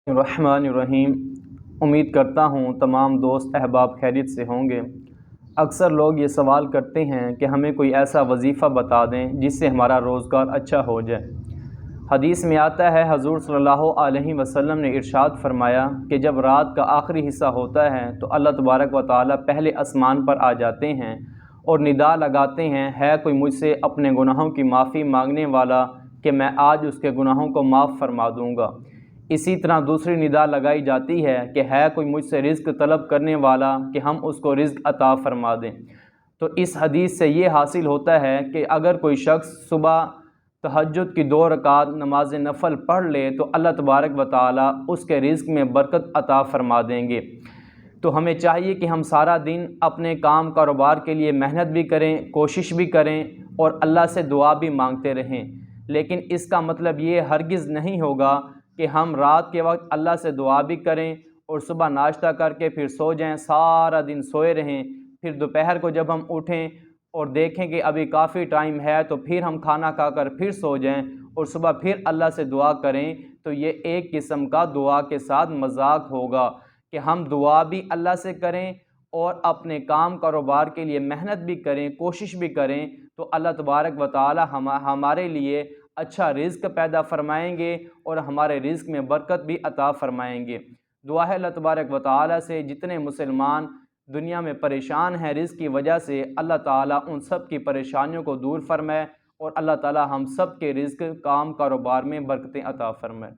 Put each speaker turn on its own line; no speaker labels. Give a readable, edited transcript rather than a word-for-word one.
الرحمن الرحیم۔ امید کرتا ہوں تمام دوست احباب خیریت سے ہوں گے۔ اکثر لوگ یہ سوال کرتے ہیں کہ ہمیں کوئی ایسا وظیفہ بتا دیں جس سے ہمارا روزگار اچھا ہو جائے۔ حدیث میں آتا ہے، حضور صلی اللہ علیہ وسلم نے ارشاد فرمایا کہ جب رات کا آخری حصہ ہوتا ہے تو اللہ تبارک و تعالیٰ پہلے آسمان پر آ جاتے ہیں اور ندا لگاتے ہیں، ہے کوئی مجھ سے اپنے گناہوں کی معافی مانگنے والا کہ میں آج اس کے گناہوں کو معاف فرما دوں گا۔ اسی طرح دوسری ندا لگائی جاتی ہے کہ ہے کوئی مجھ سے رزق طلب کرنے والا کہ ہم اس کو رزق عطا فرما دیں۔ تو اس حدیث سے یہ حاصل ہوتا ہے کہ اگر کوئی شخص صبح تہجد کی 2 رکعت نماز نفل پڑھ لے تو اللہ تبارک و تعالیٰ اس کے رزق میں برکت عطا فرما دیں گے۔ تو ہمیں چاہیے کہ ہم سارا دن اپنے کام کاروبار کے لیے محنت بھی کریں، کوشش بھی کریں اور اللہ سے دعا بھی مانگتے رہیں، لیکن اس کا مطلب یہ ہرگز نہیں ہوگا کہ ہم رات کے وقت اللہ سے دعا بھی کریں اور صبح ناشتہ کر کے پھر سو جائیں، سارا دن سوئے رہیں، پھر دوپہر کو جب ہم اٹھیں اور دیکھیں کہ ابھی کافی ٹائم ہے تو پھر ہم کھانا کھا کر پھر سو جائیں اور صبح پھر اللہ سے دعا کریں، تو یہ ایک قسم کا دعا کے ساتھ مذاق ہوگا کہ ہم دعا بھی اللہ سے کریں اور اپنے کام کاروبار کے لیے محنت بھی کریں، کوشش بھی کریں، تو اللہ تبارک و تعالی ہمارے لیے اچھا رزق پیدا فرمائیں گے اور ہمارے رزق میں برکت بھی عطا فرمائیں گے۔ دعا ہے اللہ تبارک و تعالی سے جتنے مسلمان دنیا میں پریشان ہیں رزق کی وجہ سے، اللہ تعالیٰ ان سب کی پریشانیوں کو دور فرمائے اور اللہ تعالیٰ ہم سب کے رزق کام کاروبار میں برکتیں عطا فرمائے۔